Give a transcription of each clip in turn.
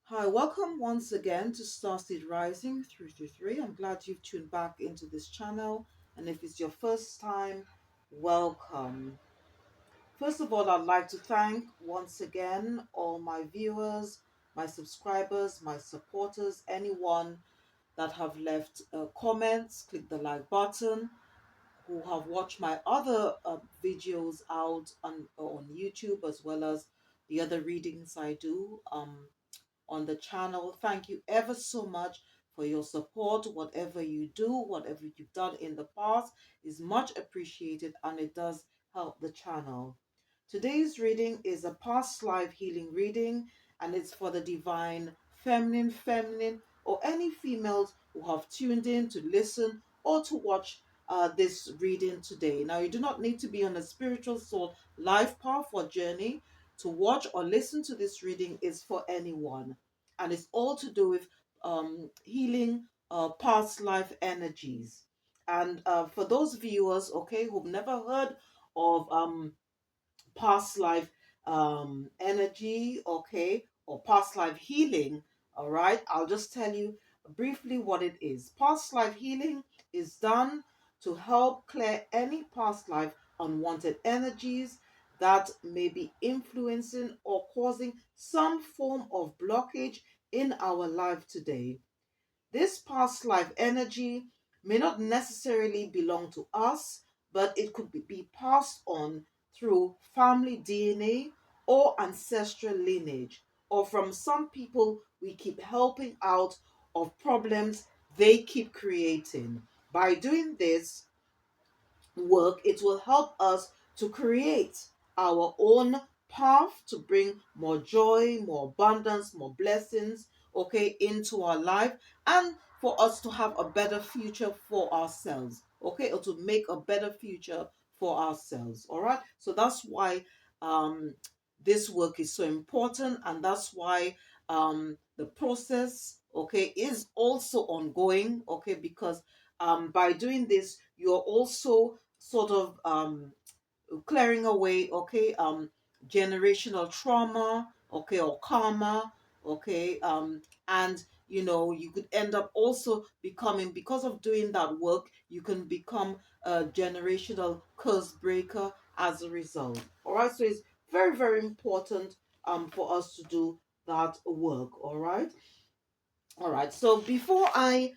Hi, welcome once again to Starseed Rising 333. I'm glad you've tuned back into this channel. And if it's your first time, welcome. First of all, I'd like to thank once again all my viewers, my subscribers, my supporters, anyone that have left comments, click the like button, who have watched my other videos out on YouTube, as well as the other readings I do. On the channel. Thank you ever so much for your support. Whatever you do, whatever you've done in the past is much appreciated, and it does help the channel. Today's reading is a past life healing reading, and it's for the divine feminine, or any females who have tuned in to listen or to watch this reading today. Now, you do not need to be on a spiritual soul life path or journey to watch or listen to this reading. Is for anyone, and it's all to do with healing past life energies. And for those viewers, okay, who've never heard of past life energy, okay, or past life healing, all right, I'll just tell you briefly what it is. Past life healing is done to help clear any past life unwanted energies that may be influencing or causing some form of blockage in our life today. This past life energy may not necessarily belong to us, but it could be passed on through family DNA or ancestral lineage, or from some people we keep helping out of problems they keep creating. By doing this, work, it will help us to create our own path to bring more joy, more abundance, more blessings, okay, into our life, and for us to have a better future for ourselves, okay, or to make a better future for ourselves. All right, so that's why this work is so important, and that's why the process, okay, is also ongoing, okay, because by doing this, you're also sort of clearing away, okay, generational trauma, okay, or karma, okay, and you could end up also becoming, because of doing that work, you can become a generational curse breaker as a result. All right, so it's very, very important for us to do that work. All right, so before I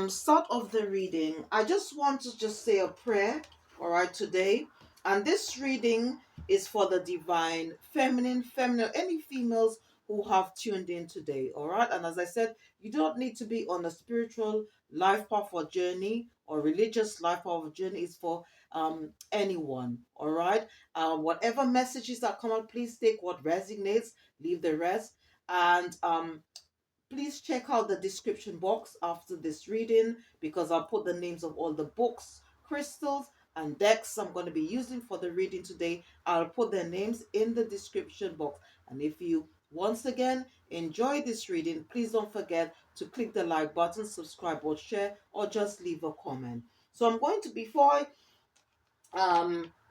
start off the reading, I just want to just say a prayer, all right, today. And this reading is for the divine feminine, any females who have tuned in today, all right? And as I said, you don't need to be on a spiritual life path or journey or religious life path or journey. Is for anyone, all right? Whatever messages that come out, please take what resonates, leave the rest. And please check out the description box after this reading, because I'll put the names of all the books, crystals, and decks I'm going to be using for the reading today. I'll put their names in the description box. And if you, once again, enjoy this reading, please don't forget to click the like button, subscribe or share, or just leave a comment. So I'm going to, before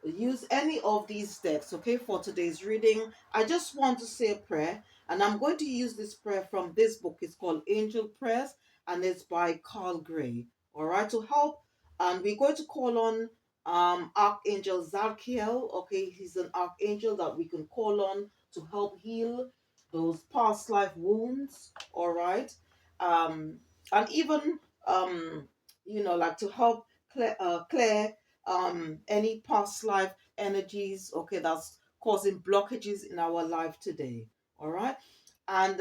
use any of these decks, okay, for today's reading, I just want to say a prayer, and I'm going to use this prayer from this book. It's called Angel Prayers, and it's by Carl Gray. All right, to help, and we're going to call on Archangel Zadkiel. Okay, he's an archangel that we can call on to help heal those past life wounds. All right, um and even like to help clear any past life energies, okay, that's causing blockages in our life today. All right, and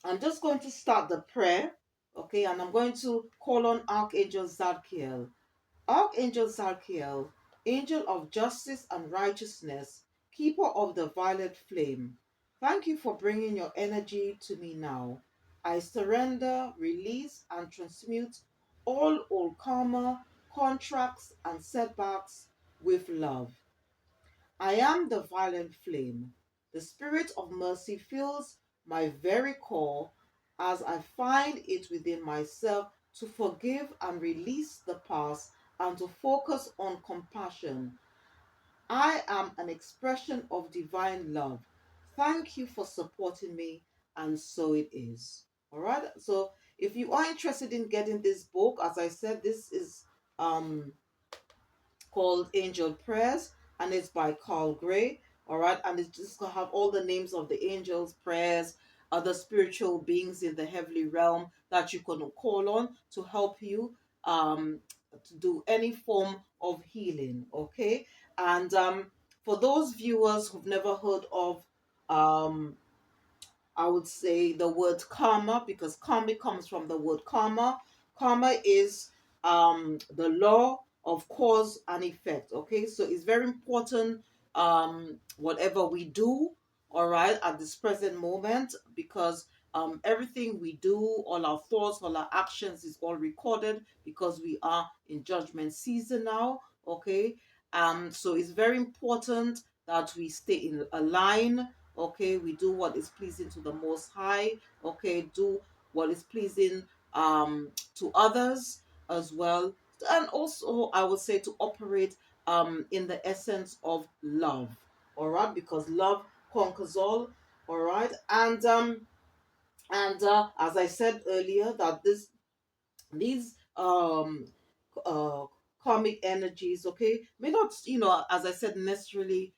I'm just going to start the prayer, okay, and I'm going to call on Archangel Zadkiel. Archangel Zadkiel, angel of justice and righteousness, keeper of the violet flame, thank you for bringing your energy to me now. I surrender, release, and transmute all old karma, contracts, and setbacks with love. I am the violet flame. The spirit of mercy fills my very core as I find it within myself to forgive and release the past and to focus on compassion. I am an expression of divine love. Thank you for supporting me. and so it is. All right. So if you are interested in getting this book, as I said, this is um called Angel Prayers, and it's by Carl Gray. All right, and it's just gonna have all the names of the angels, prayers, other spiritual beings in the heavenly realm that you can call on to help you um to do any form of healing. Okay, and for those viewers who've never heard of um I would say the word karma, because karma comes from the word karma. Karma is the law of cause and effect. Okay, so it's very important whatever we do, all right, at this present moment, because everything we do, all our thoughts, all our actions is all recorded because we are in judgment season now. Okay, so it's very important that we stay in a line. Okay, we do what is pleasing to the Most High. Okay, do what is pleasing to others as well, and also I would say to operate in the essence of love. All right, because love conquers all right, and as I said earlier, that these uh karmic energies, okay, may not, as I said, necessarily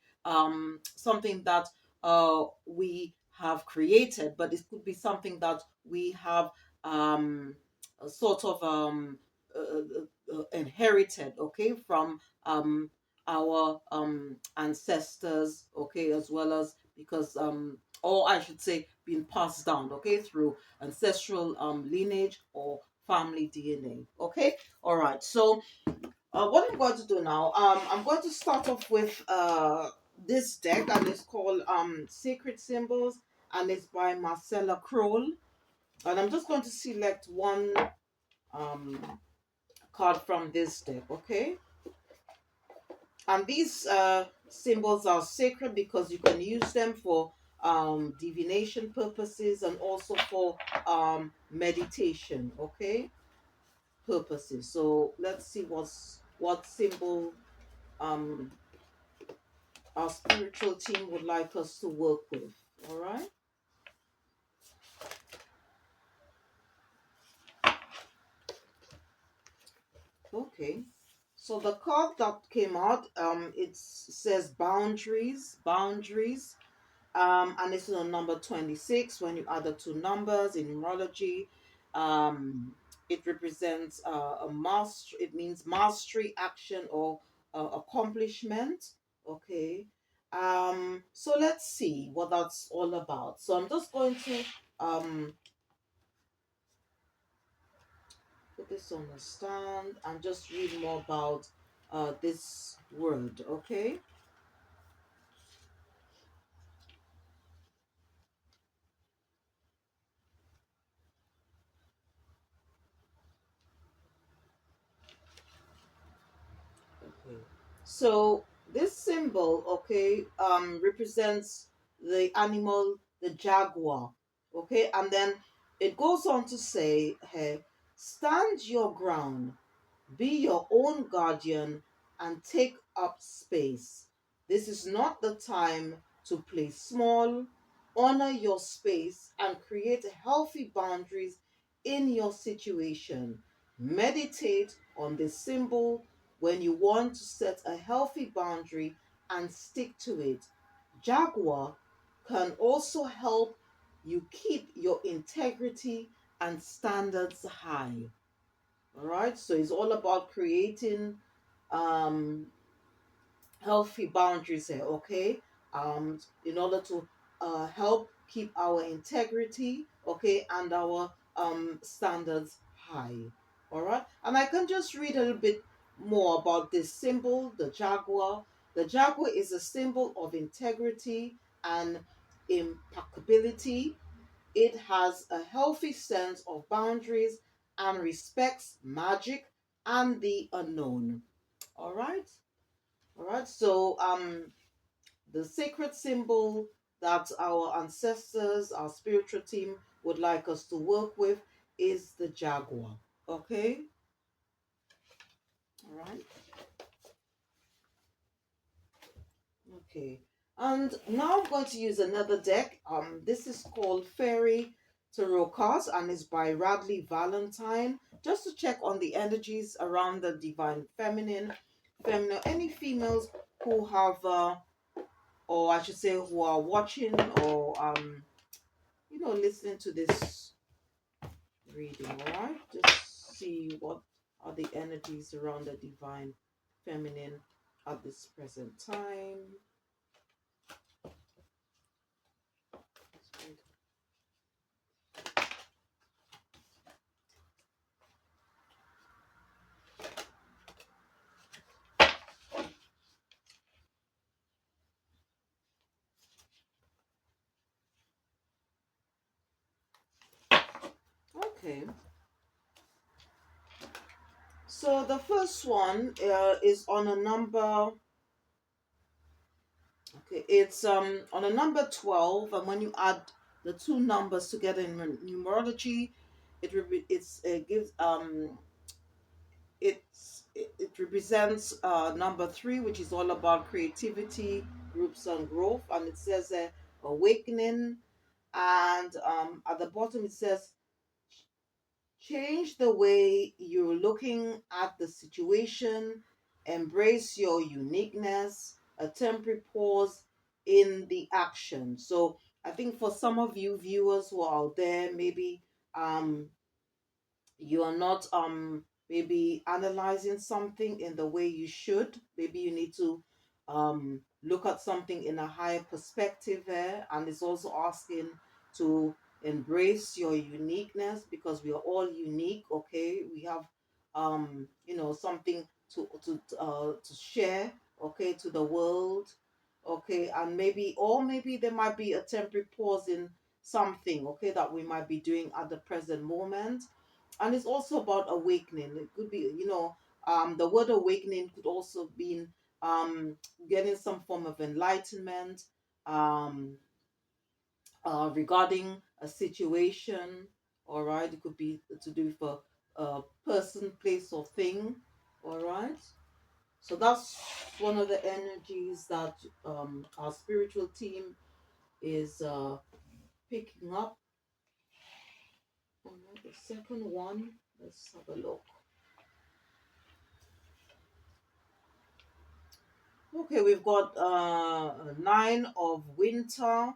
something that we have created, but it could be something that we have um sort of inherited, okay, from our ancestors, okay, as well as because or I should say being passed down, okay, through ancestral lineage or family DNA. Okay, all right. So what I'm going to do now, I'm going to start off with this deck, and it's called Sacred Symbols, and it's by Marcella Kroll. And I'm just going to select one um card from this deck. Okay, and these symbols are sacred because you can use them for divination purposes and also for meditation. Okay, purposes. So let's see what symbol um our spiritual team would like us to work with. All right. Okay. So the card that came out, it says boundaries, and it's on number 26. When you add the two numbers in numerology, it represents a master. It means mastery, action, or accomplishment. Okay. So let's see what that's all about. So I'm just going to um put this on the stand and just read more about this word. Okay. Okay. So this symbol, okay, represents the animal, the jaguar. Okay, and then it goes on to say, hey, stand your ground, be your own guardian, and take up space. This is not the time to play small. Honor your space and create healthy boundaries in your situation. Meditate on this symbol when you want to set a healthy boundary and stick to it. Jaguar can also help you keep your integrity and standards high. All right, so it's all about creating um healthy boundaries here, okay? In order to help keep our integrity, okay, and our standards high. All right, and I can just read a little bit more about this symbol, the jaguar. The jaguar is a symbol of integrity and impeccability. It has a healthy sense of boundaries and respects magic and the unknown. All right. All right. So the sacred symbol that our ancestors, our spiritual team would like us to work with is the jaguar. Okay? All right. Okay. And now I'm going to use another deck. This is called Fairy Tarot Cards and it's by Radley Valentine. Just to check on the energies around the divine feminine, any females who have, or I should say, who are watching or listening to this reading. All right, just see what are the energies around the divine feminine at this present time. Okay. So the first one is on a number. Okay, it's on a number 12, and when you add the two numbers together in numerology, it gives it represents number 3, which is all about creativity, groups, and growth, and it says awakening, and at the bottom it says change the way you're looking at the situation, embrace your uniqueness, a temporary pause in the action. So I think for some of you viewers who are out there, maybe um you are not maybe analyzing something in the way you should. Maybe you need to look at something in a higher perspective there, and it's also asking to embrace your uniqueness because we are all unique. Okay, we have something to share, okay, to the world. Okay, and maybe there might be a temporary pause in something, okay, that we might be doing at the present moment. And it's also about awakening. It could be, the word awakening could also be um getting some form of enlightenment um regarding a situation. All right, it could be to do with a person, place, or thing. All right, so that's one of the energies that our spiritual team is picking up. All right, the second one, let's have a look. Okay, we've got nine of winter.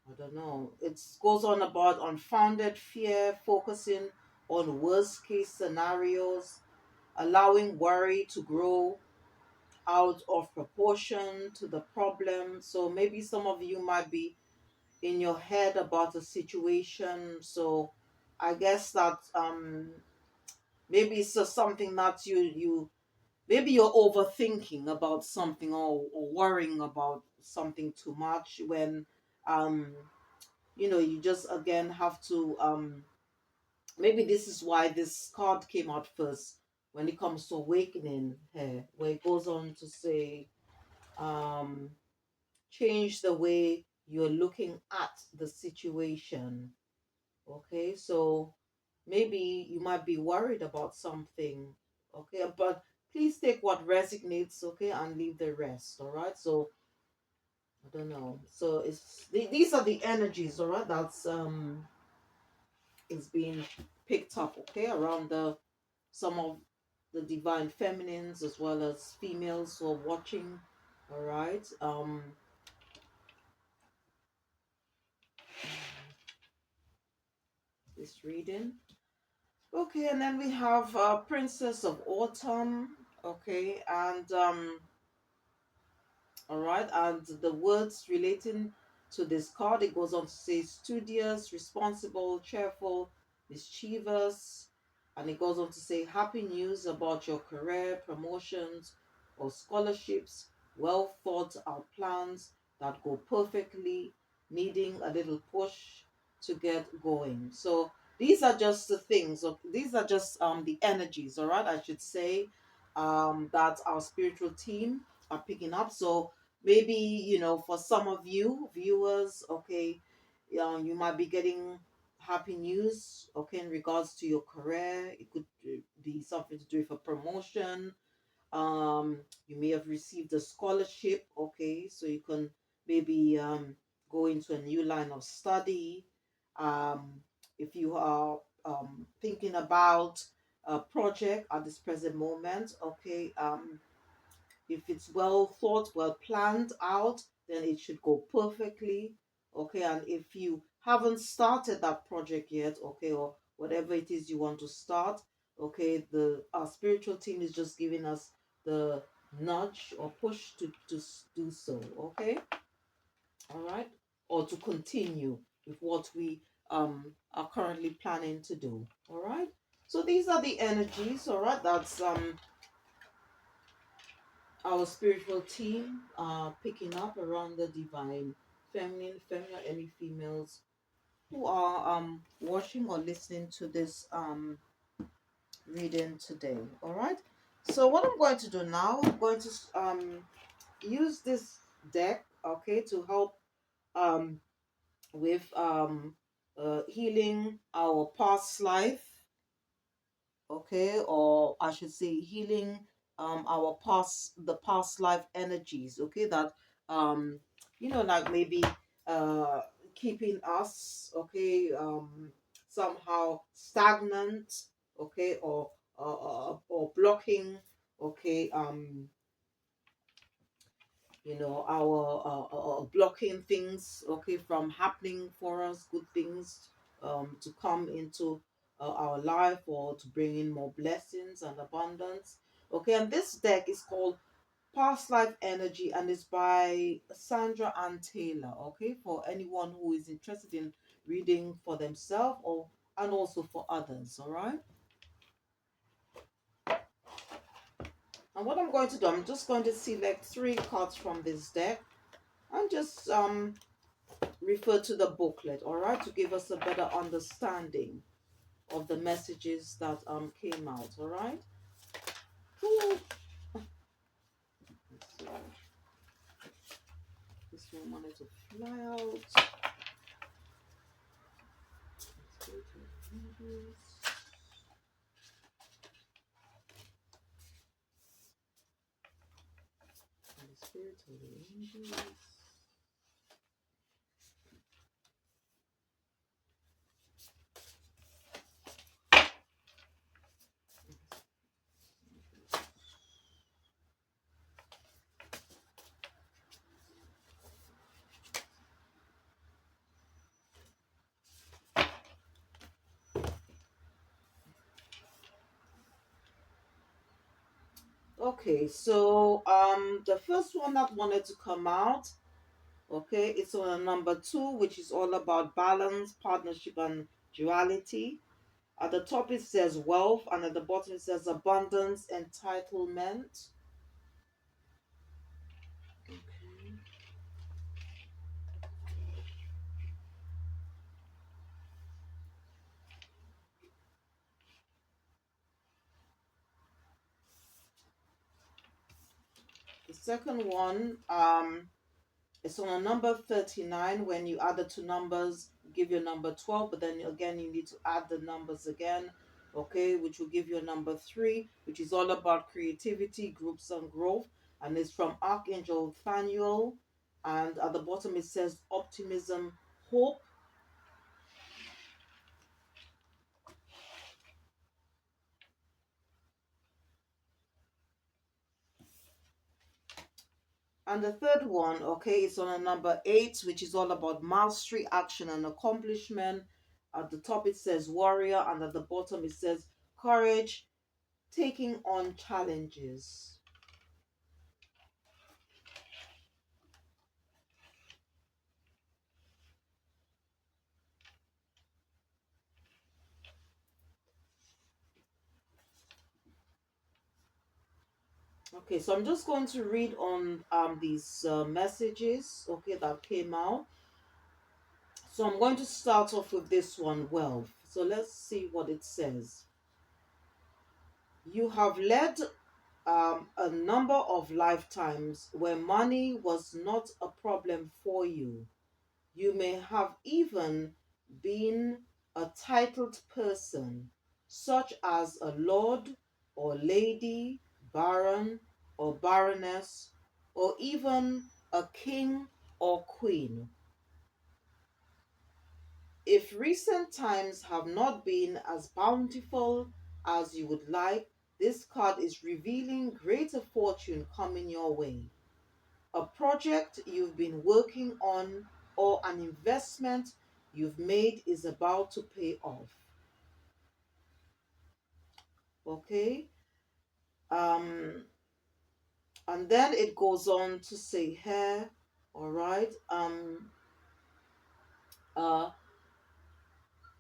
I don't know. It goes on about unfounded fear, focusing on worst case scenarios, allowing worry to grow out of proportion to the problem. So maybe some of you might be in your head about a situation. So I guess that maybe it's just something that you maybe you're overthinking about something, or worrying about something too much when um you just again have to maybe this is why this card came out first when it comes to awakening here, where it goes on to say um change the way you're looking at the situation. Okay, so maybe you might be worried about something. Okay, but please take what resonates, okay, and leave the rest. All right, so I don't know. So these are the energies, all right, that's is being picked up, okay, around the some of the divine feminines as well as females who are watching. All right, this reading. Okay, and then we have Princess of Autumn. Okay, and all right, and the words relating to this card, it goes on to say studious, responsible, cheerful, mischievous, and it goes on to say happy news about your career, promotions, or scholarships, well thought out plans that go perfectly, needing a little push to get going. So these are just the things, these are just the energies, all right, I should say, that our spiritual team are picking up. So maybe for some of you viewers, okay, you might be getting happy news, okay, in regards to your career. It could be something to do with a promotion, You may have received a scholarship, okay, so you can maybe go into a new line of study. Um, if you are thinking about a project at this present moment, okay, if it's well thought, well planned out, then it should go perfectly. Okay, and if you haven't started that project yet, okay, or whatever it is you want to start, okay, the our spiritual team is just giving us the nudge or push to do so. Okay, all right, or to continue with what we are currently planning to do. All right. So these are the energies. All right, that's our spiritual team picking up around the divine feminine, any females who are watching or listening to this reading today. All right. So what I'm going to do now, I'm going to use this deck, okay, to help um with healing our past life, okay, or I should say healing our past life energies, okay, that um like maybe uh keeping us, okay, somehow stagnant, okay, or blocking, okay, our blocking things, okay, from happening for us, good things to come into our life, or to bring in more blessings and abundance. Okay, and this deck is called Past Life Energy, and it's by Sandra Ann Taylor. Okay, for anyone who is interested in reading for themselves, or and also for others. All right. And what I'm going to do, I'm just going to select three cards from this deck and just refer to the booklet, all right, to give us a better understanding of the messages that came out, all right. Ooh. So this one wanted to fly out. Let's go to angels. And the spirit of the angels. Okay, so the first one that wanted to come out, okay, it's on a number 2, which is all about balance, partnership, and duality. At the top it says wealth, and at the bottom it says abundance, entitlement. Okay. The second one is on a number 39. When you add the two numbers, give you a number 12, but then again you need to add the numbers again, okay, which will give you a number 3, which is all about creativity, groups, and growth. And it's from Archangel Thaniel. And at the bottom it says optimism, hope. And the third one, okay, is on a number 8, which is all about mastery, action, and accomplishment. At the top it says warrior, and at the bottom it says courage, taking on challenges. Okay, so I'm just going to read on these messages, okay, that came out. So I'm going to start off with this one, wealth. So let's see what it says. You have led a number of lifetimes where money was not a problem for you. You may have even been a titled person, such as a lord or lady, baron or baroness, or even a king or queen. If recent times have not been as bountiful as you would like, this card is revealing greater fortune coming your way. A project you've been working on or an investment you've made is about to pay off. Okay? Um, and then it goes on to say here, all right, uh,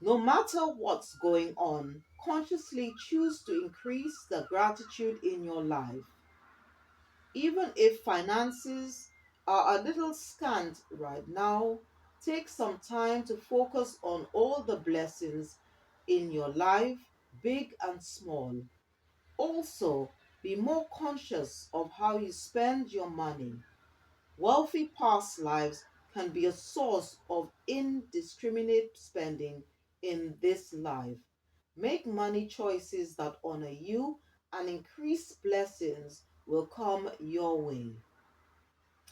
no matter what's going on, consciously choose to increase the gratitude in your life. Even if finances are a little scant right now, take some time to focus on all the blessings in your life, big and small. Also, be more conscious of how you spend your money. Wealthy past lives can be a source of indiscriminate spending in this life. Make money choices that honor you, and increased blessings will come your way.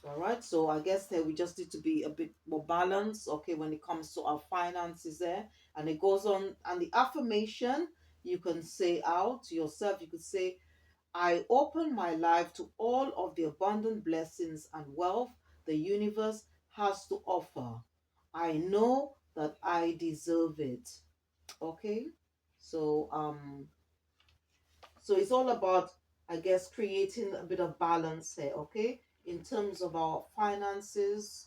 All right, so I guess that we just need to be a bit more balanced, okay, when it comes to our finances there. And it goes on, and the affirmation you can say out to yourself, you could say, I open my life to all of the abundant blessings and wealth the universe has to offer. I know that I deserve it. Okay? So so it's all about, I guess, creating a bit of balance here, okay? In terms of our finances,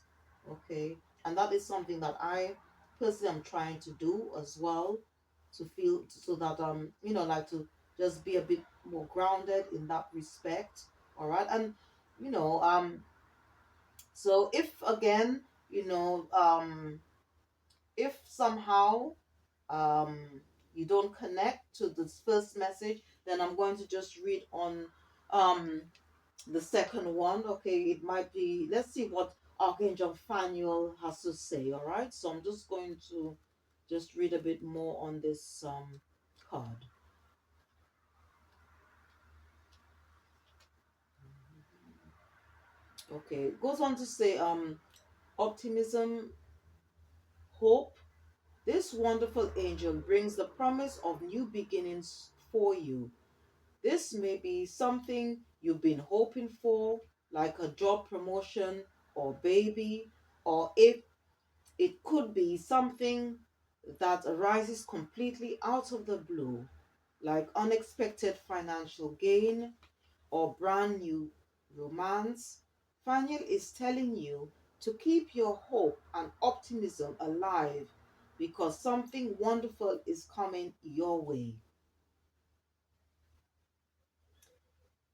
okay? And that is something that I personally am trying to do as well, to feel so that like to just be a bit more grounded in that respect. All right. And you know, so if again, if somehow um you don't connect to this first message, then I'm going to just read on um the second one. Okay, it might be, let's see what Archangel Phanuel has to say. All right, so I'm just going to just read a bit more on this card. Okay, it goes on to say optimism, hope. This wonderful angel brings the promise of new beginnings for you. This may be something you've been hoping for, like a job promotion or baby, or if it could be something that arises completely out of the blue, like unexpected financial gain or brand new romance. Faniel is telling you to keep your hope and optimism alive because something wonderful is coming your way.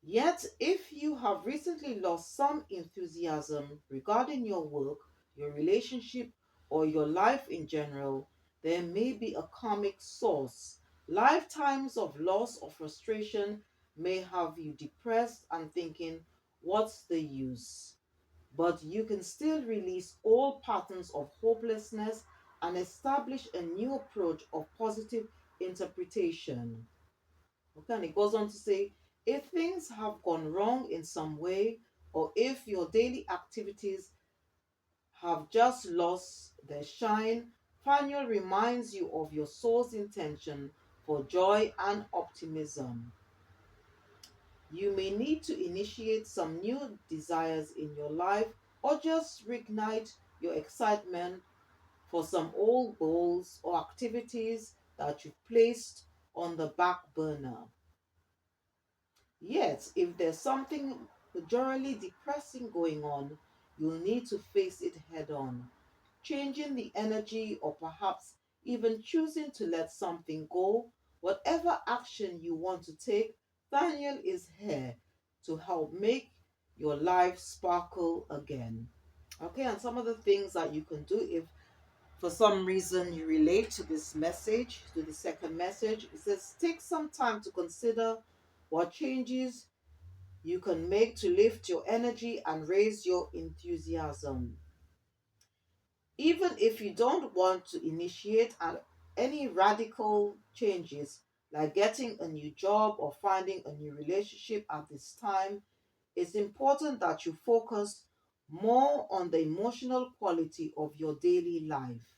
Yet, if you have recently lost some enthusiasm regarding your work, your relationship, or your life in general, there may be a karmic source. Lifetimes of loss or frustration may have you depressed and thinking, what's the use? But you can still release all patterns of hopelessness and establish a new approach of positive interpretation. Okay, and it goes on to say, if things have gone wrong in some way, or if your daily activities have just lost their shine, Faniel reminds you of your soul's intention for joy and optimism. You may need to initiate some new desires in your life or just reignite your excitement for some old goals or activities that you've placed on the back burner. Yet, if there's something majorly depressing going on, you'll need to face it head on. Changing the energy, or perhaps even choosing to let something go, whatever action you want to take, Daniel is here to help make your life sparkle again. Okay, and some of the things that you can do if for some reason you relate to this message, to the second message, it says take some time to consider what changes you can make to lift your energy and raise your enthusiasm. Even if you don't want to initiate any radical changes, like getting a new job or finding a new relationship at this time, it's important that you focus more on the emotional quality of your daily life.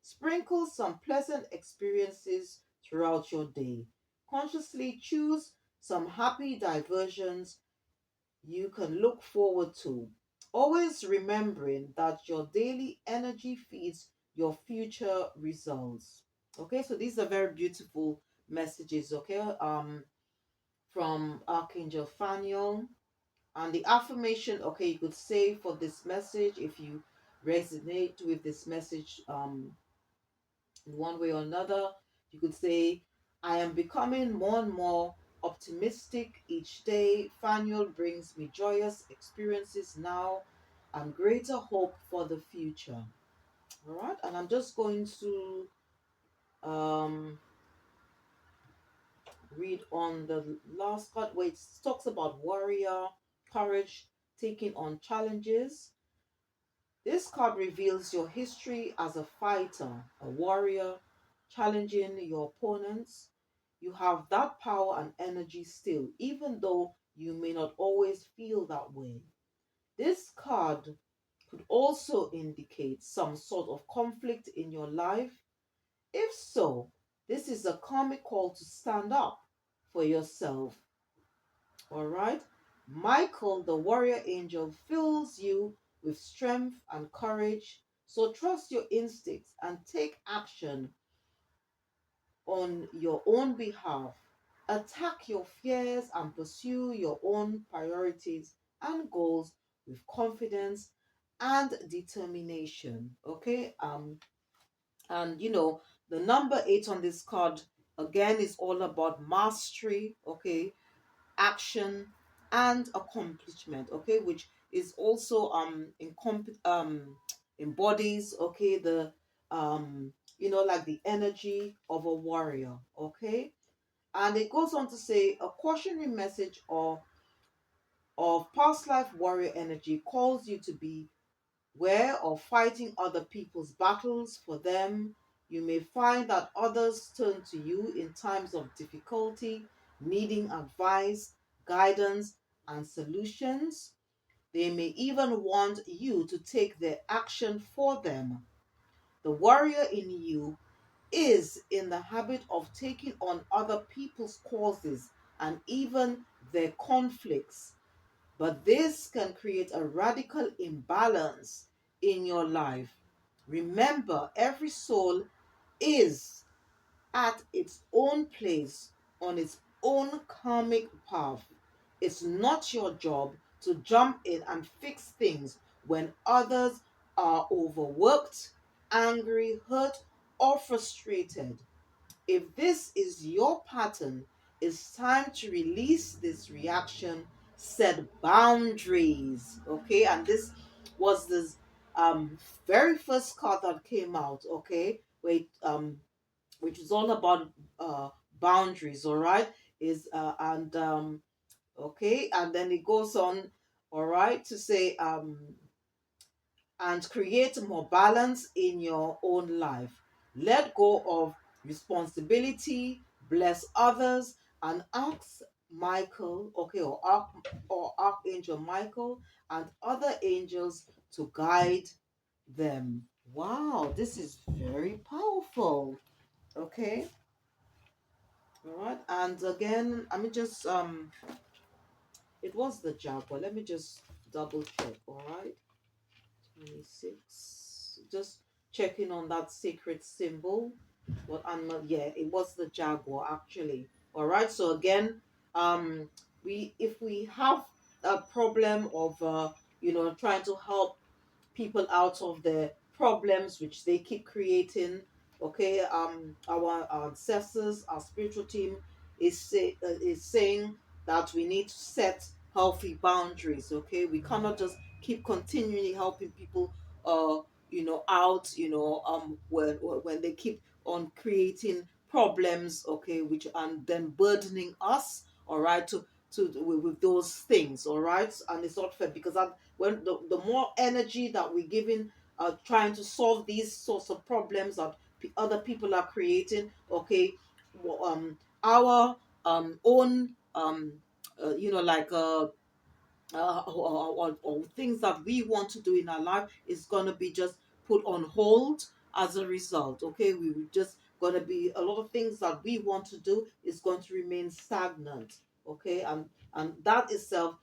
Sprinkle some pleasant experiences throughout your day. Consciously choose some happy diversions you can look forward to. Always remembering that your daily energy feeds your future results. Okay, so these are very beautiful messages, okay, from Archangel Faniel. And the affirmation, okay, you could say for this message, if you resonate with this message, in one way or another. You could say, I am becoming more and more optimistic each day. Fanuel brings me joyous experiences now and greater hope for the future. All right, and I'm just going to um, read on the last card where it talks about warrior, courage, taking on challenges. This card reveals your history as a fighter, a warrior, challenging your opponents. You have that power and energy still, even though you may not always feel that way. This card could also indicate some sort of conflict in your life. If so, this is a karmic call to stand up for yourself. All right. Michael, the warrior angel, fills you with strength and courage. So trust your instincts and take action on your own behalf. Attack your fears and pursue your own priorities and goals with confidence and determination. Okay. And the number 8 on this card again is all about mastery. Okay, action and accomplishment, okay, which is also embodies, okay, the like the energy of a warrior, okay. And it goes on to say a cautionary message of past life warrior energy calls you to be where of fighting other people's battles for them. You may find that others turn to you in times of difficulty, needing advice, guidance, and solutions. They may even want you to take their action for them. The warrior in you is in the habit of taking on other people's causes and even their conflicts, but this can create a radical imbalance in your life. Remember, every soul is at its own place on its own karmic path. It's not your job to jump in and fix things when others are overworked, angry, hurt, or frustrated. If this is your pattern, it's time to release this reaction, set boundaries. Okay, and this was this um very first card that came out, okay, which is all about boundaries, all right, is and okay, and then it goes on, all right, to say and create more balance in your own life. Let go of responsibility, bless others, and ask Michael, okay, or Archangel Michael and other angels to guide them. Wow, this is very powerful. Okay, all right, and again, I mean, just it was the Jaguar. Let me just double check. All right. 26. Just checking on that sacred symbol. What animal? Yeah, it was the jaguar actually. All right. So again, we if we have a problem of trying to help people out of the problems which they keep creating. Okay, our ancestors, our spiritual team is saying that we need to set healthy boundaries. Okay, we cannot just keep continually helping people, out, when they keep on creating problems. Okay, which and then burdening us. All right, with those things. All right, and it's not fair because when the more energy that we're giving trying to solve these sorts of problems that other people are creating, okay, our own like or things that we want to do in our life is going to be just put on hold as a result. Okay, we just going to be a lot of things that we want to do is going to remain stagnant. Okay, and that itself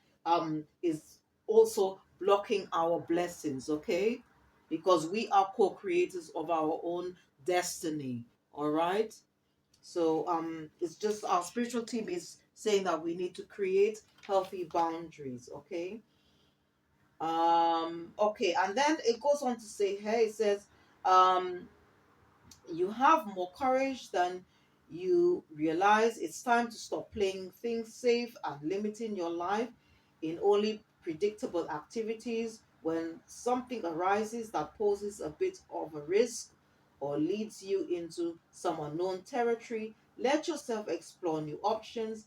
is also blocking our blessings. Okay, because we are co-creators of our own destiny. All right. So it's just our spiritual team is saying that we need to create healthy boundaries. Okay. Okay, and then it goes on to say, hey, it says, um, you have more courage than you realize. It's time to stop playing things safe and limiting your life in only predictable activities. When something arises that poses a bit of a risk or leads you into some unknown territory, let yourself explore new options,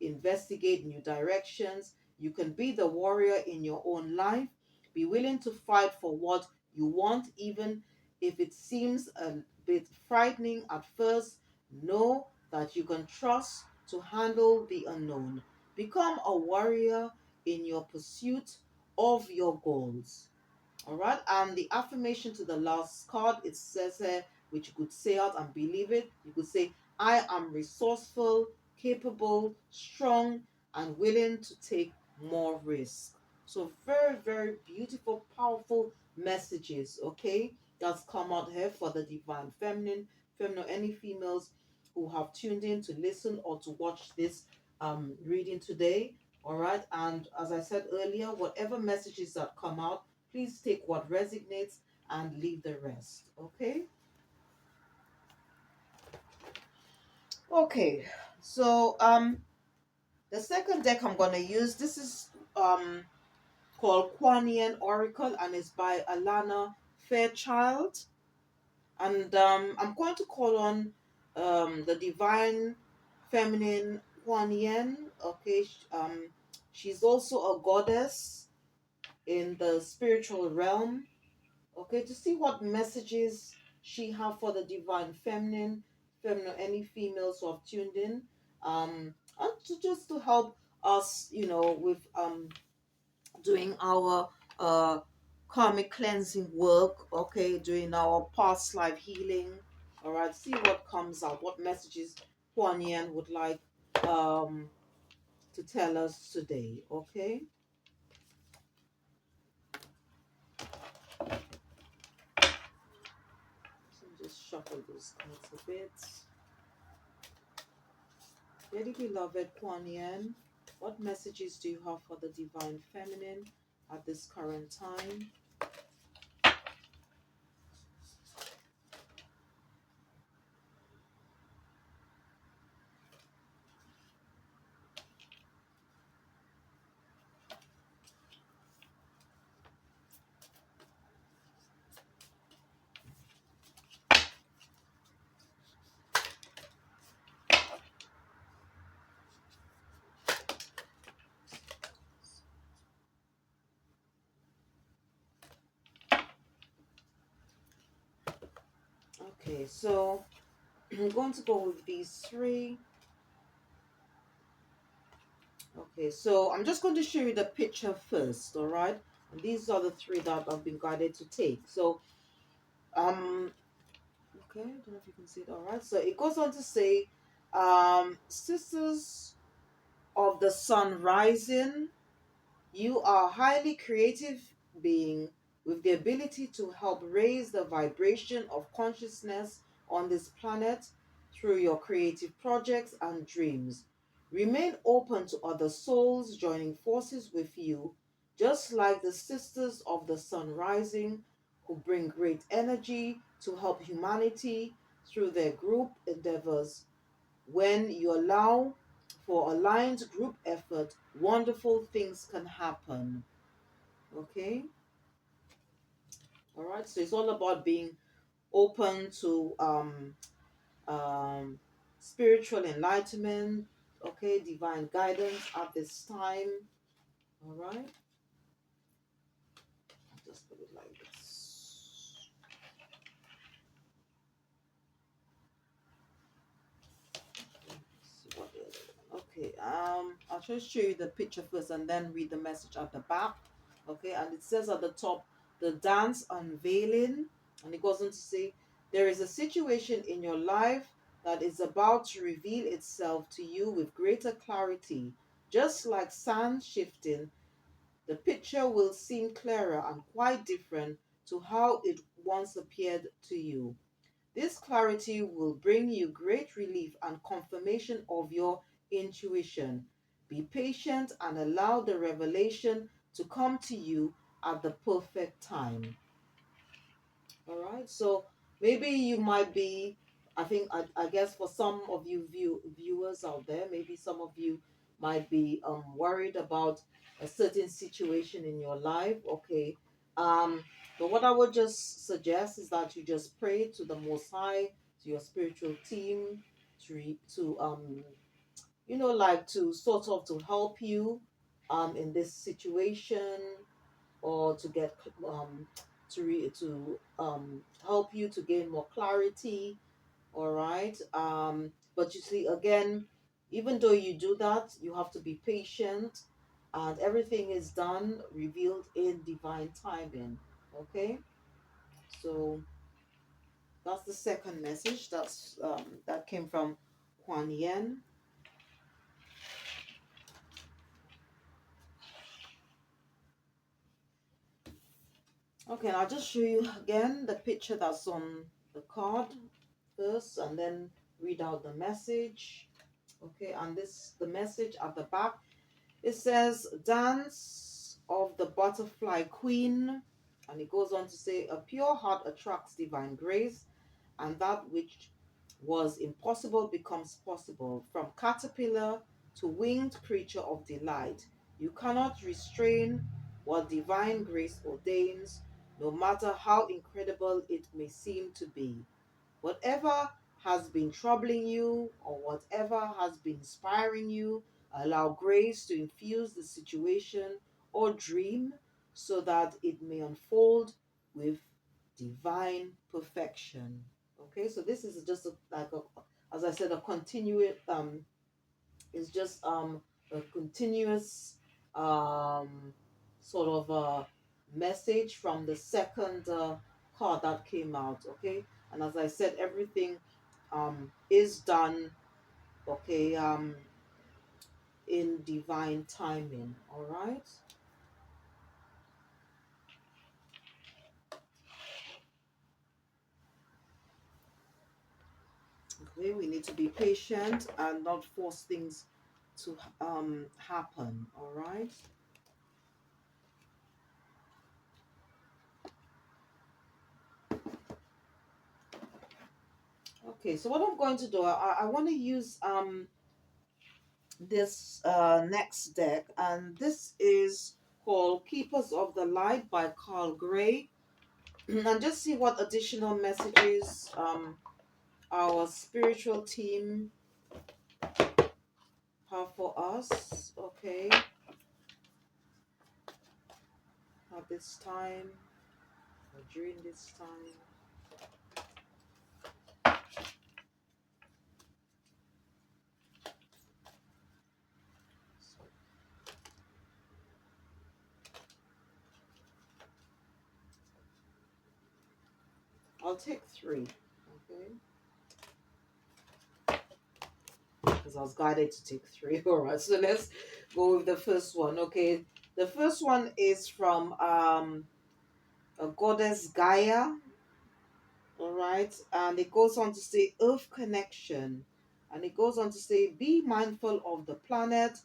investigate new directions. You can be the warrior in your own life. Be willing to fight for what you want, even if it seems a bit frightening at first. Know that you can trust to handle the unknown. Become a warrior in your pursuit of your goals. All right, and the affirmation to the last card, it says here, which you could say out and believe it. You could say, I am resourceful, capable, strong, and willing to take more risk. So very, very beautiful, powerful messages, okay, that's come out here for the divine feminine, feminine, any females who have tuned in to listen or to watch this reading today. All right, and as I said earlier, whatever messages that come out, please take what resonates and leave the rest. Okay? Okay. So the second deck I'm gonna use, this is called Kwanian Oracle and it's by Alana Fairchild. And I'm going to call on the divine feminine Kwanian. Okay. She's also a goddess in the spiritual realm. Okay, to see what messages she have for the divine feminine, feminine, any females who have tuned in, and to just to help us, with doing our karmic cleansing work. Okay, doing our past life healing. All right, see what comes out, what messages Kuan Yin would like um to tell us today. Okay, so just shuffle those cards a bit. Very beloved Kuan Yin, what messages do you have for the divine feminine at this current time? Okay, so I'm going to go with these three. Okay, so I'm just going to show you the picture first, all right? And these are the three that I've been guided to take. So, okay, I don't know if you can see it, all right? So it goes on to say, sisters of the sun rising, you are a highly creative being with the ability to help raise the vibration of consciousness on this planet through your creative projects and dreams. Remain open to other souls joining forces with you, just like the sisters of the sun rising, who bring great energy to help humanity through their group endeavors. When you allow for aligned group effort, wonderful things can happen. Okay? All right. So it's all about being open to um, spiritual enlightenment, okay, divine guidance at this time. All right. I'll just put it like this. Okay, I'll just show you the picture first and then read the message at the back. Okay, and it says at the top, the dance unveiling, and it goes on to say, there is a situation in your life that is about to reveal itself to you with greater clarity. Just like sand shifting, the picture will seem clearer and quite different to how it once appeared to you. This clarity will bring you great relief and confirmation of your intuition. Be patient and allow the revelation to come to you at the perfect time. All right. So maybe you might be, I guess for some of you viewers out there, maybe some of you might be worried about a certain situation in your life. Okay. Um, but what I would just suggest is that you just pray to the Most High, to your spiritual team, like to sort of to help you in this situation, or to get help you to gain more clarity. All right. But you see, again, even though you do that, you have to be patient, and everything is done revealed in divine timing. Okay. So that's the second message that came from Kuan Yen. Okay, and I'll just show you again the picture that's on the card first, and then read out the message. Okay, and this the message at the back. It says dance of the butterfly queen, and it goes on to say a pure heart attracts divine grace, and that which was impossible becomes possible. From caterpillar to winged creature of delight, you cannot restrain what divine grace ordains, no matter how incredible it may seem to be. Whatever has been troubling you or whatever has been inspiring you, allow grace to infuse the situation or dream so that it may unfold with divine perfection. Okay, so this is just as I said, a continuous it's just a continuous um sort of message from the second card that came out. Okay, and as I said, everything is done, okay, in divine timing. All right. Okay, we need to be patient and not force things to happen. All right. Okay, so what I'm going to do, I want to use this next deck, and this is called Keepers of the Light by Carl Gray. And just see what additional messages our spiritual team have for us, okay, at this time or during this time. So I'll take three, okay, because I was guided to take three. All right, so let's go with the first one. Okay, the first one is from a goddess Gaia. All right, and it goes on to say Earth connection, and it goes on to say be mindful of the planet,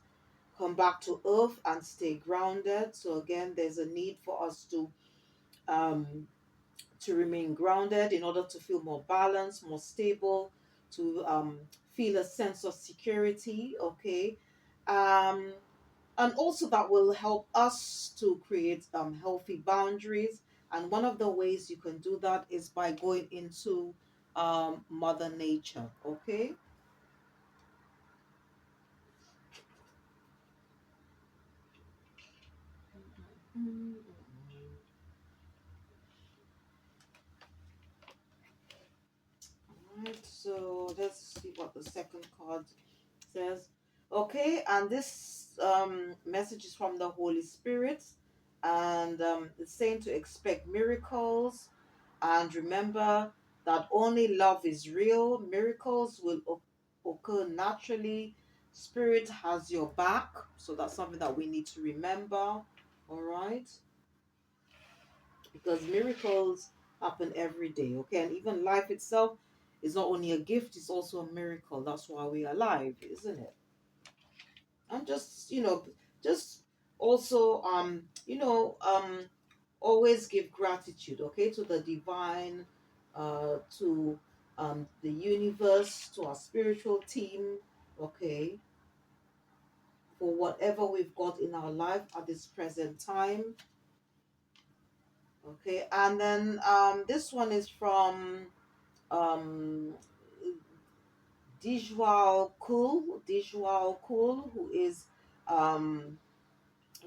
come back to Earth, and stay grounded. So again, there's a need for us um to remain grounded in order to feel more balanced, more stable, to feel a sense of security. Okay, um and also that will help us to create healthy boundaries. And one of the ways you can do that is by going into Mother Nature. Okay. Alright, so let's see what the second card says. Okay, and this message is from the Holy Spirit, and it's saying to expect miracles, and remember that only love is real. Miracles will occur naturally. Spirit has your back, so that's something that we need to remember. All right, because miracles happen every day. Okay, and even life itself is not only a gift; it's also a miracle. That's why we are alive, isn't it? And just just also always give gratitude, okay, to the divine, to the universe, to our spiritual team, okay, for whatever we've got in our life at this present time. Okay, and then this one is from um Dijwal Cool, who is um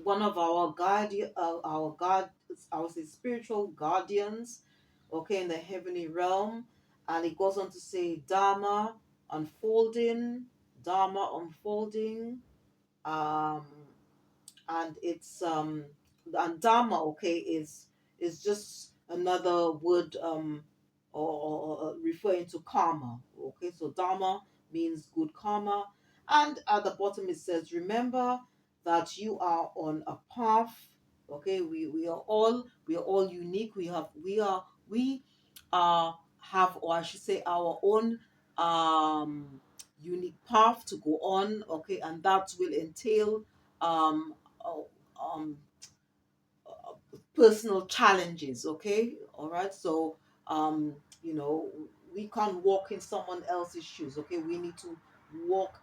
one of our guardian, I would say spiritual guardians, okay, in the heavenly realm. And it goes on to say unfolding, Dharma unfolding, um, and it's and dharma, okay, is just another word, or referring to karma. Okay, so dharma means good karma, and at the bottom it says, remember that you are on a path. Okay, we are all unique. We have, or I should say, our own um unique path to go on. Okay, and that will entail um, uh, um, personal challenges. Okay, all right. So, um, you know, we can't walk in someone else's shoes. Okay, we need to walk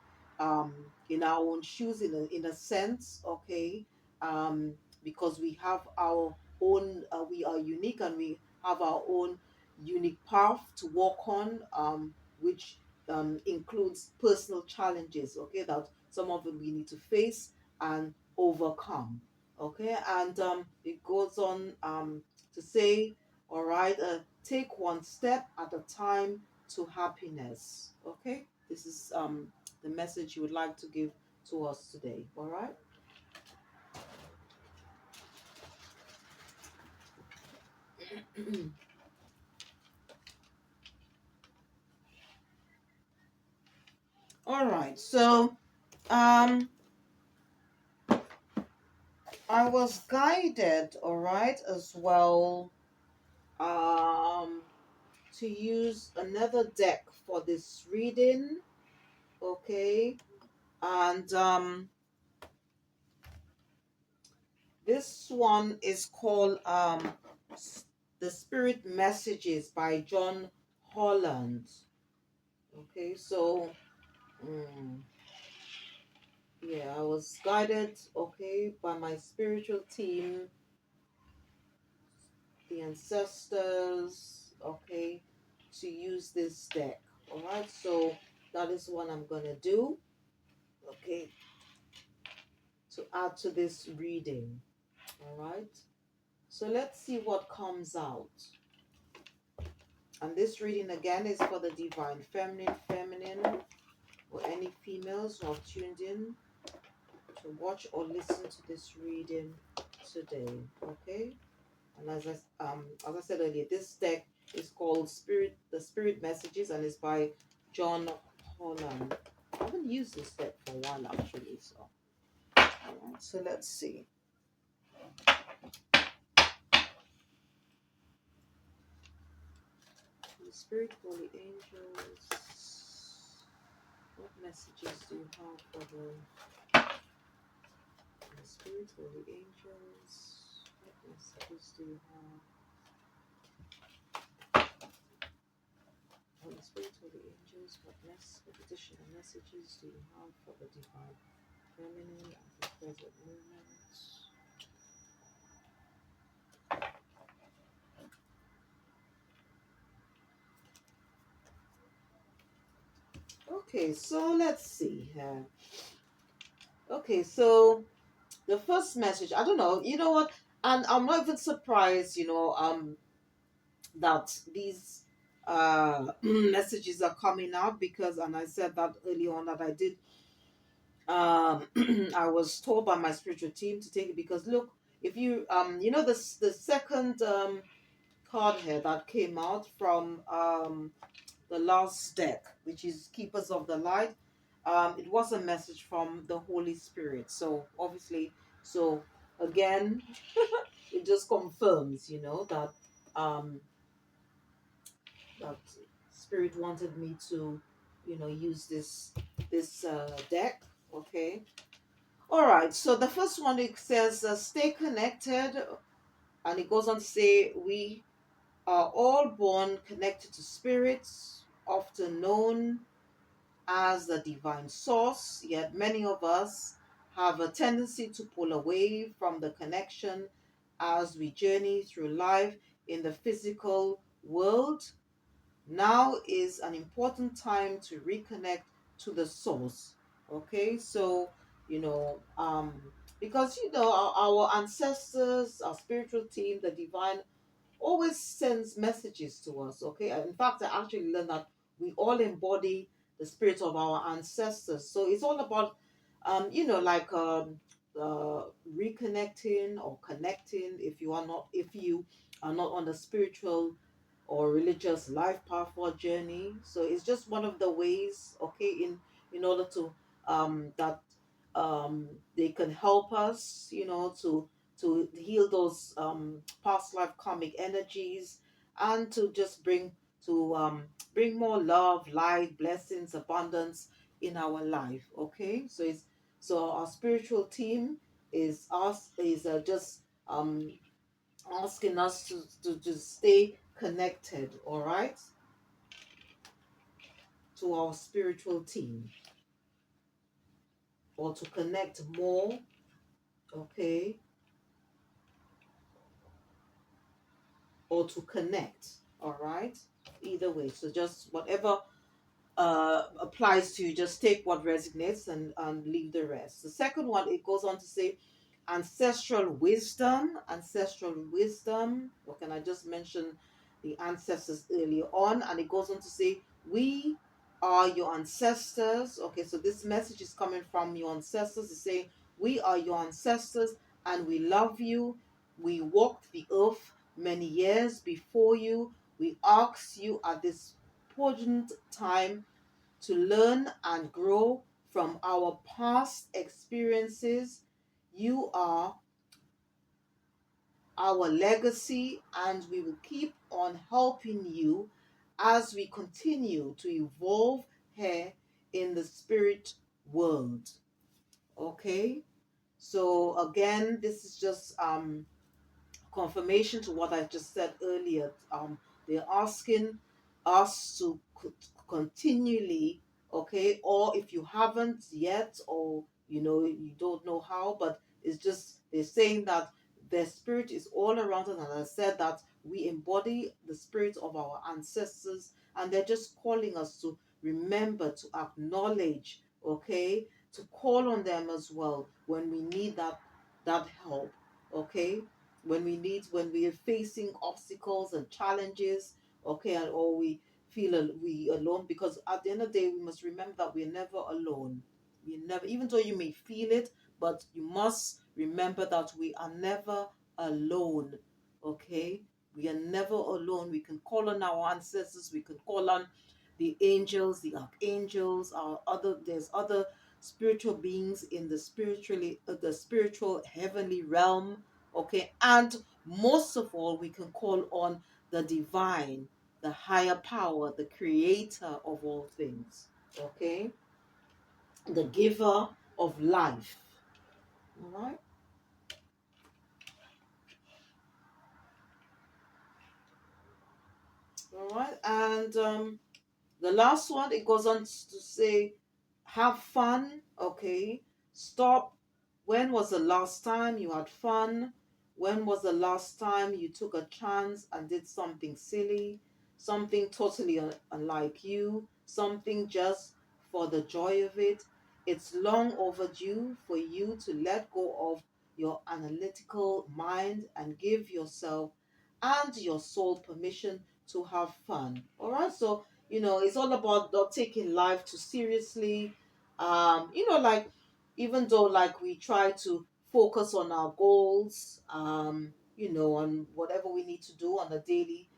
in our own shoes, in a sense. Okay, um, because we have our own. We are unique, and we have our own unique path to walk on. Which includes personal challenges. Okay, that some of them we need to face and overcome. Okay, and it goes on to say, all right, take one step at a time to happiness. Okay, this is the message you would like to give to us today. All right. All right, so um I was guided, all right, as well, um to use another deck for this reading. Okay, and this one is called The Spirit Messages by John Holland. Okay, so mm, yeah, I was guided, okay, by my spiritual team, the ancestors, okay, to use this deck. All right, so that is what I'm gonna do, okay, to add to this reading. All right, so let's see what comes out. And this reading again is for the divine feminine, or any females who have tuned in to watch or listen to this reading today. Okay? And as I said earlier, this deck is called The Spirit Messages, and is by John Holland. I haven't used this deck for a while actually, so alright, so let's see. The Spirit, Holy Angels, what messages do you have for the Spirit, Holy Angels? What messages do you have? Holy Spirit, Holy Angels, what additional messages do you have for the divine feminine at the present moment? Okay, so let's see here. Okay, so the first message, I don't know, you know what? And I'm not even surprised, that these messages are coming out, because, and I said that early on, that I did I was told by my spiritual team to take it because look, if you you know the second card here that came out from the last deck, which is Keepers of the Light, it was a message from the Holy Spirit. So obviously, so again, it just confirms, that um that Spirit wanted me to, use this deck. Okay. All right. So the first one, it says, "Stay connected," and it goes on to say, "We are all born connected to spirits, often known as the divine source, yet many of us have a tendency to pull away from the connection as we journey through life in the physical world. Now is an important time to reconnect to the source." Okay, so, you know, um, because, our ancestors, our spiritual team, the divine always sends messages to us. Okay, in fact, I actually learned that we all embody the spirit of our ancestors. So it's all about, like uh, reconnecting or connecting. If you are not on the spiritual or religious life path or journey, so it's just one of the ways. Okay, in order to that they can help us, to heal those past life karmic energies, and to just bring more love, light, blessings, abundance in our life. Okay, so our spiritual team is just asking us to stay connected. All right, to our spiritual team, or to connect more. Okay, or to connect. All right, either way. So just whatever applies to you, just take what resonates, and leave the rest. The second one, it goes on to say, ancestral wisdom. Ancestral wisdom. What can I just mention? The ancestors earlier on, and it goes on to say, "We are your ancestors." Okay, so this message is coming from your ancestors. It's saying, "We are your ancestors, and we love you. We walked the earth many years before you. We ask you at this important time to learn and grow from our past experiences. You are our legacy, and we will keep on helping you as we continue to evolve here in the spirit world." Okay, so again, this is just confirmation to what I just said earlier. They're asking us to continually, okay, or if you haven't yet, or you don't know how, but it's just they're saying that their spirit is all around us, and I said that we embody the spirit of our ancestors, and they're just calling us to remember to acknowledge, okay, to call on them as well when we need that help. Okay, when we are facing obstacles and challenges, okay, or we feel we alone, because at the end of the day we must remember that we're never alone. We never, even though you may feel it, but you must remember that we are never alone. Okay, we are never alone. We can call on our ancestors, we can call on the angels, the archangels, our other there's other spiritual beings in the spiritual heavenly realm. Okay, and most of all, we can call on the divine, the higher power, the creator of all things. Okay, the giver of life. All right, all right, and the last one, it goes on to say, "Have fun." Okay, stop. When was the last time you had fun? When was the last time you took a chance and did something silly, something totally unlike you, something just for the joy of it? It's long overdue for you to let go of your analytical mind and give yourself and your soul permission to have fun. All right, so it's all about not taking life too seriously. Like even though like we try to focus on our goals, on whatever we need to do on a daily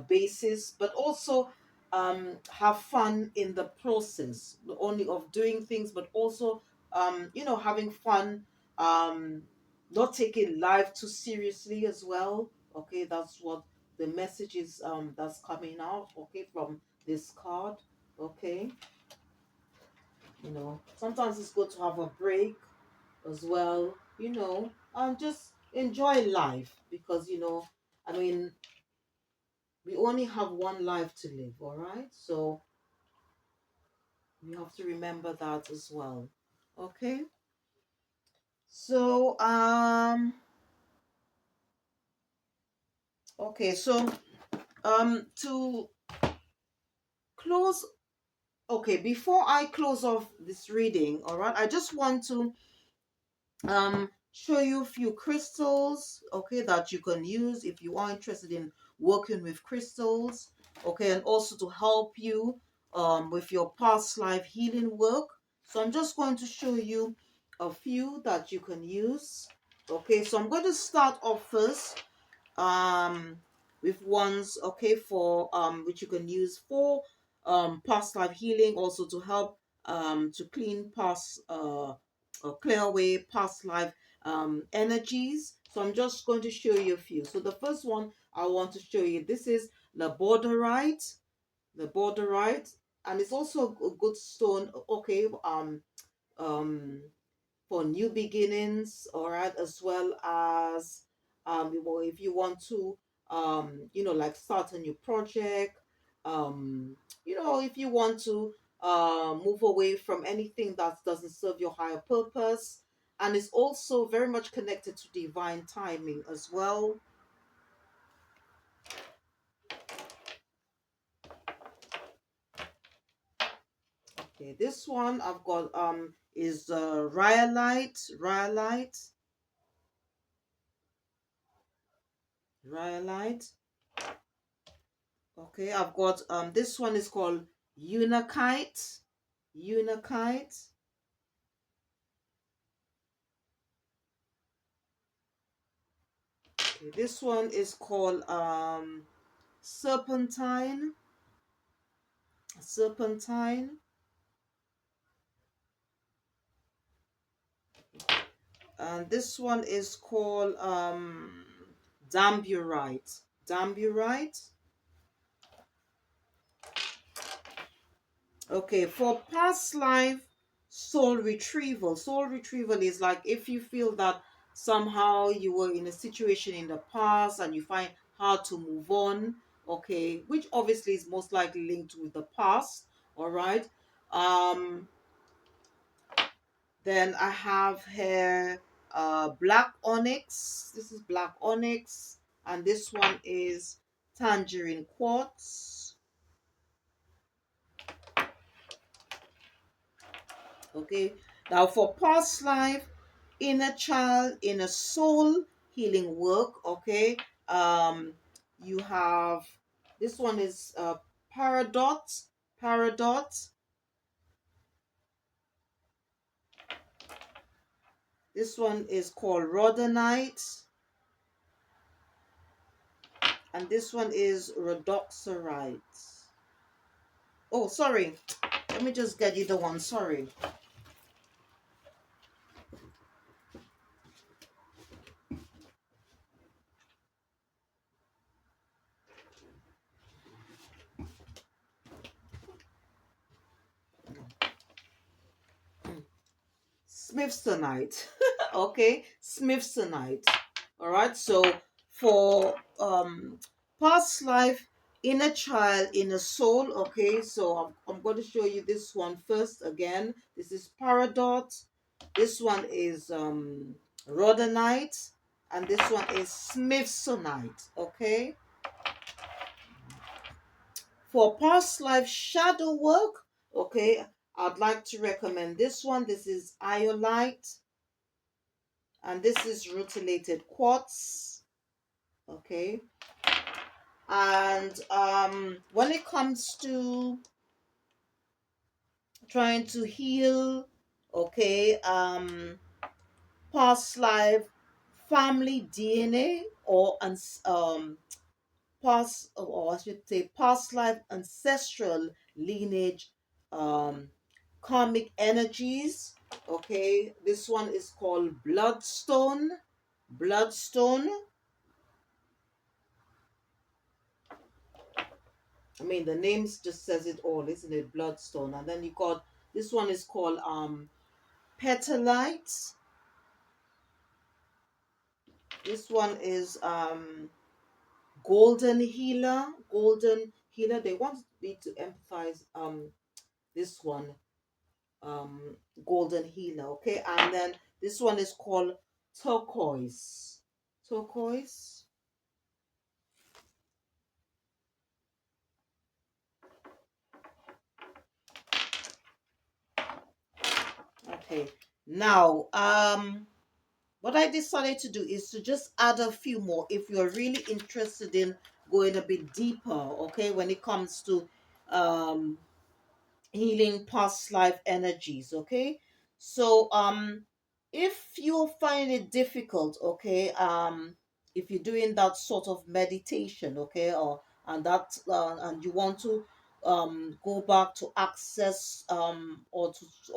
basis, but also have fun in the process, not only of doing things, but also having fun, um, not taking life too seriously as well. Okay, that's what the message is that's coming out, okay, from this card. Okay, sometimes it's good to have a break as well, and just enjoy life because, I mean, we only have one life to live, all right? So we have to remember that as well. Okay? So, okay, so to close, okay, before I close off this reading, all right, I just want to show you a few crystals, okay, that you can use if you are interested in working with crystals, okay, and also to help you with your past life healing work. So I'm just going to show you a few that you can use. Okay, so I'm going to start off first um with ones, okay, for which you can use for past life healing, also to help to clean past or clear away past life energies. So I'm just going to show you a few. So the first one I want to show you, this is the borderite, and it's also a good stone, okay, um for new beginnings, all right, as well as if you want to like start a new project, if you want to move away from anything that doesn't serve your higher purpose, and it's also very much connected to divine timing as well. Okay, this one I've got is rhyolite. Okay, I've got this one is called Unakite. Unakite. Okay, this one is called Serpentine. Serpentine. And this one is called Damburite. Damburite. Okay, for past life soul retrieval. Soul retrieval is like if you feel that somehow you were in a situation in the past and you find hard to move on, okay, which obviously is most likely linked with the past, all right? Um, then I have here black onyx. This is black onyx, and this one is tangerine quartz. Okay, now for past life, inner child, inner soul healing work. Okay, you have this one is Paradot. This one is called rhodonite, and this one is rhodoxarite. Oh, sorry, let me just get you the one. Sorry. Smithsonite. Okay, Smithsonite. All right, so for past life, inner child, inner soul. Okay, so I'm going to show you this one first. Again, this is Paradot. This one is rhodonite, and this one is Smithsonite. Okay, for past life shadow work, okay, I'd like to recommend this one. This is iolite, and this is rutilated quartz. Okay, and when it comes to trying to heal okay, past life, family DNA, or past, or I should say past life ancestral lineage, um karmic energies. Okay, this one is called bloodstone. I mean, the names just says it all, isn't it? Bloodstone. And then you got, this one is called petalite. This one is golden healer. They want me to emphasize this one, um golden healer. Okay, and then this one is called turquoise. Okay, now what I decided to do is to just add a few more if you're really interested in going a bit deeper, okay, when it comes to um healing past life energies. Okay, so if you find it difficult, okay, if you're doing that sort of meditation, okay, or and you want to go back to access, or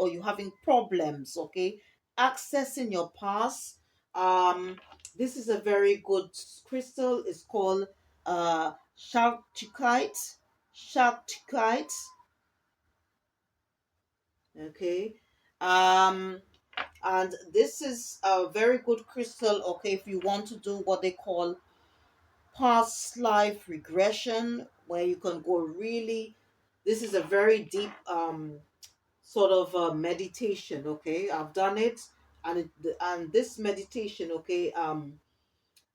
you're having problems, okay, accessing your past, um this is a very good crystal. It's called sharkite. Okay, um and this is a very good crystal, okay, if you want to do what they call past life regression, where you can go really, this is a very deep sort of meditation. Okay, I've done it, and and this meditation, okay,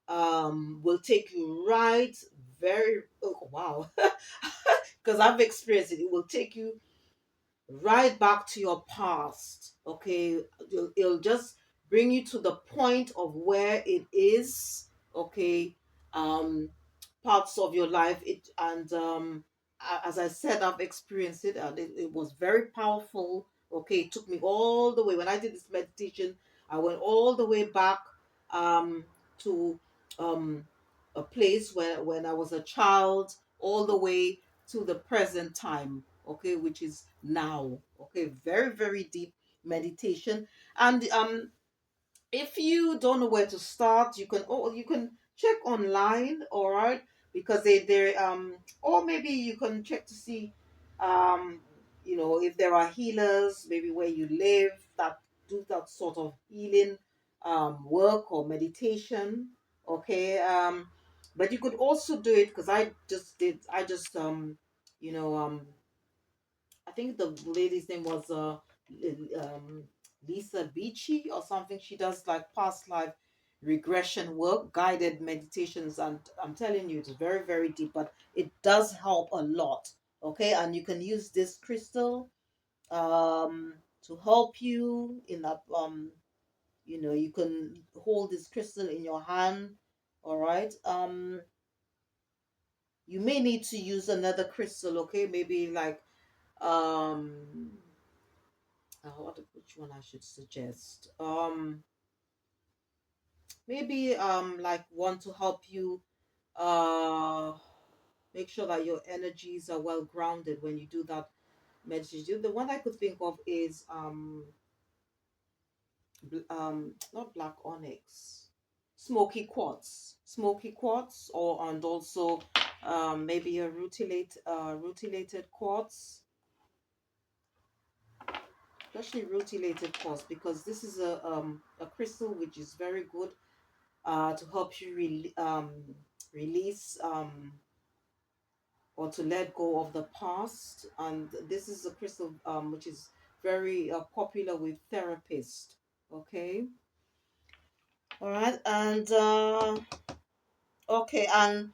will take you right, very, oh, wow, because I've experienced it. It will take you right back to your past. Okay, it'll just bring you to the point of where it is. Okay, um parts of your life, it, and as I said, I've experienced it, and it was very powerful. Okay, it took me all the way. When I did this meditation, I went all the way back to um a place where when I was a child, all the way to the present time, okay, which is now. Okay, very, very deep meditation. And if you don't know where to start, you can, oh, you can check online, all right, because they or maybe you can check to see um if there are healers maybe where you live that do that sort of healing work or meditation. Okay, but you could also do it, because I just you know I think the lady's name was um, Lisa Beachy or something. She does like past life regression work, guided meditations, and I'm telling you, it's very, very deep, but it does help a lot. Okay, and you can use this crystal to help you in that. You can hold this crystal in your hand. All right. You may need to use another crystal. Okay, maybe like um which one I should suggest? Maybe like one to help you uh make sure that your energies are well grounded when you do that meditation. The one I could think of is not black onyx, smoky quartz, or and also maybe a rutilated quartz, especially rutilated quartz, because this is a crystal which is very good to help you release or to let go of the past. And this is a crystal which is very popular with therapists. Okay, all right, and okay, and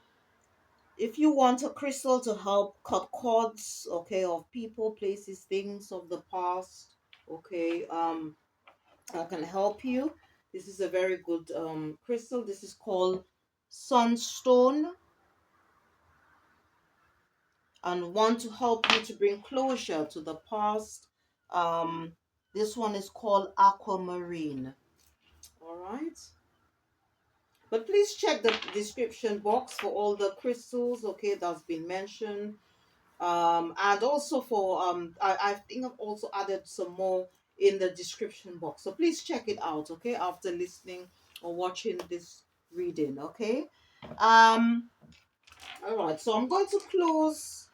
if you want a crystal to help cut cords, okay, of people, places, things of the past, okay, I can help you. This is a very good crystal. This is called sunstone, and want to help you to bring closure to the past. Um, This one is called aquamarine. All right. But please check the description box for all the crystals, okay, that's been mentioned. And also for I think I've also added some more in the description box. So please check it out, okay, after listening or watching this reading, okay? Um, all right, so I'm going to close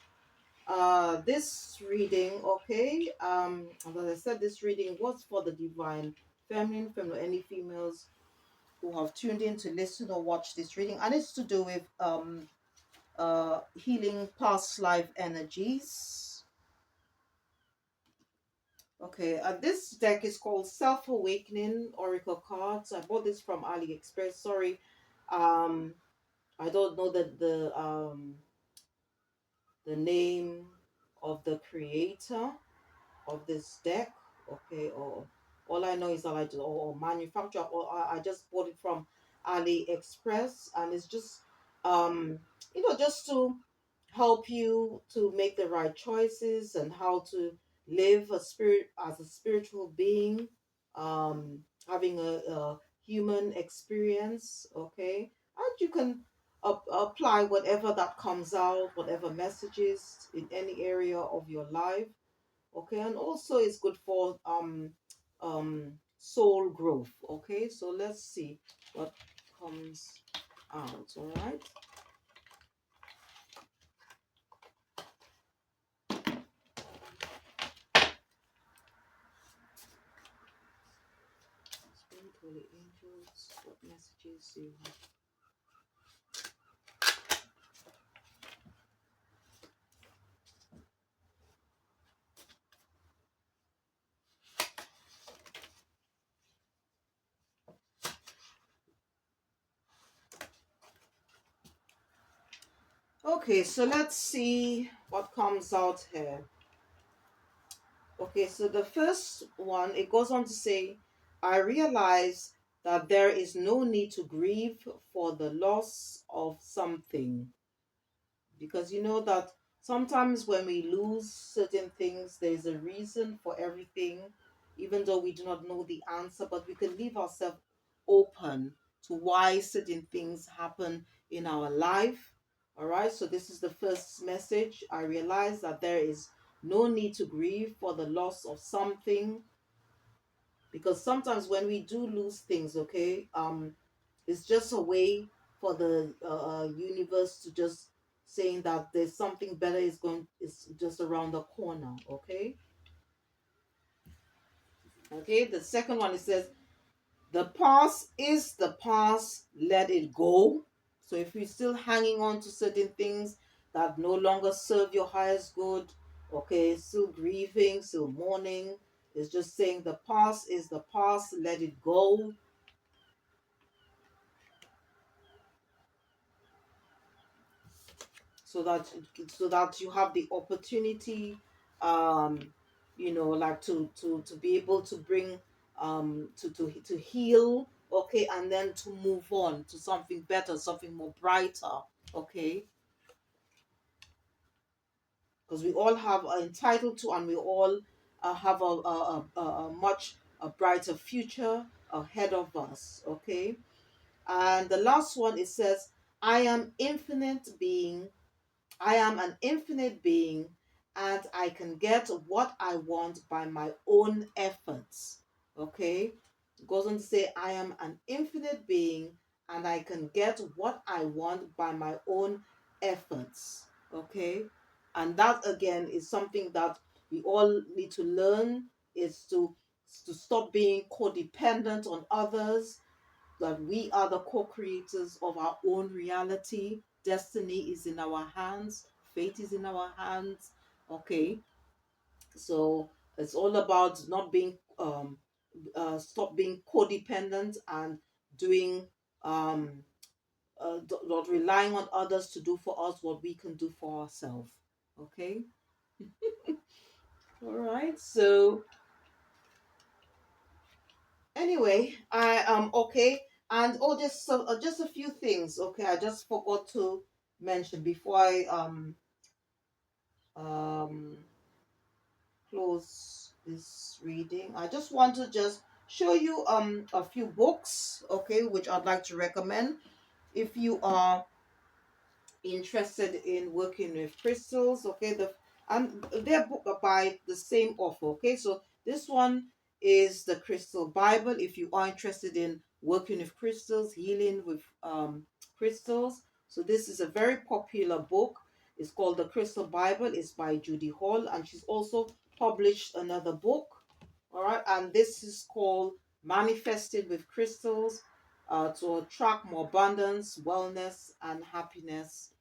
this reading, okay? As I said, this reading was for the divine feminine, any females who have tuned in to listen or watch this reading, and it's to do with healing past life energies. Okay, this deck is called Self Awakening Oracle Cards. I bought this from AliExpress. Sorry, um, I don't know the name of the creator of this deck. Okay, or all I know is that I just or manufacturer, or I just bought it from AliExpress, and it's just just to help you to make the right choices and how to live a spirit as a spiritual being, having a human experience. Okay, and you can apply whatever that comes out, whatever messages in any area of your life. Okay, and also it's good for soul growth. Okay, so let's see what comes out. All right. Spirit, holy angels, what messages do you have? Okay, so let's see what comes out here. Okay, so the first one, it goes on to say, I realize that there is no need to grieve for the loss of something. Because you know that sometimes when we lose certain things, there's a reason for everything, even though we do not know the answer, but we can leave ourselves open to why certain things happen in our life. All right, so this is the first message. I realize that there is no need to grieve for the loss of something, because sometimes when we do lose things, okay, it's just a way for the universe to just saying that there's something better is just around the corner. Okay. Okay, the second one, it says the past is the past, let it go. So if you're still hanging on to certain things that no longer serve your highest good, okay, still grieving, still mourning, it's just saying the past is the past, let it go. So that you have the opportunity, um like to be able to bring to heal, okay, and then to move on to something better, something more brighter. Okay, because we all have entitled to, and we all have a much a brighter future ahead of us. Okay, and the last one, it says, I am infinite being, I am an infinite being, and I can get what I want by my own efforts. Okay? It goes on to say, I am an infinite being, and I can get what I want by my own efforts. Okay? And that again is something that we all need to learn, is to stop being codependent on others, that we are the co-creators of our own reality. Destiny is in our hands. Fate is in our hands. Okay, so it's all about not being stop being codependent and doing not relying on others to do for us what we can do for ourselves. Okay, all right. So anyway, I okay, and just a few things. Okay, I just forgot to mention before I um close. this reading. I just want to just show you a few books, okay, which I'd like to recommend if you are interested in working with crystals. Okay, and they're book by the same author. Okay, so this one is the Crystal Bible. If you are interested in working with crystals, healing with crystals, so this is a very popular book. It's called the Crystal Bible. It's by Judy Hall, and she's also published another book. All right, and this is called Manifested with Crystals, to attract more abundance, wellness, and happiness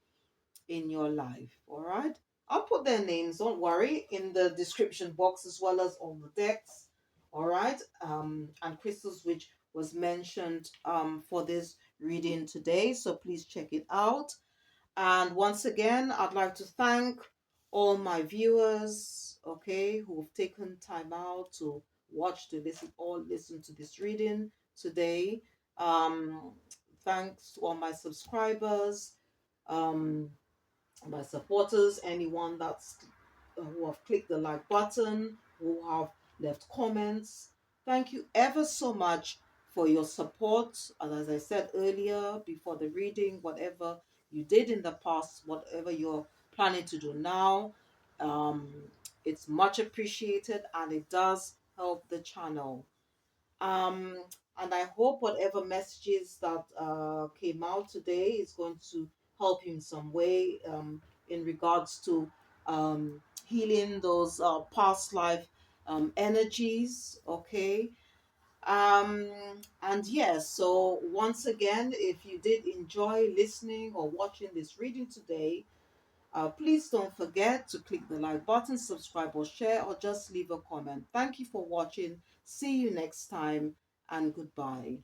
in your life. All right. I'll put their names, don't worry, in the description box as well as on the decks. All right. And crystals, which was mentioned for this reading today. So please check it out. And once again, I'd like to thank all my viewers, okay, who have taken time out to watch, to listen, or listen to this reading today. Um, Thanks to all my subscribers. Um, my supporters, anyone that's who have clicked the like button, who have left comments. Thank you ever so much for your support. And as I said earlier, before the reading, whatever you did in the past, whatever you're planning to do now, um, it's much appreciated and it does help the channel. Um, and I hope whatever messages that came out today is going to help you in some way, in regards to healing those past life energies. Okay. Um, and yes, so once again, if you did enjoy listening or watching this reading today, please don't forget to click the like button, subscribe or share, or just leave a comment. Thank you for watching. See you next time, and goodbye.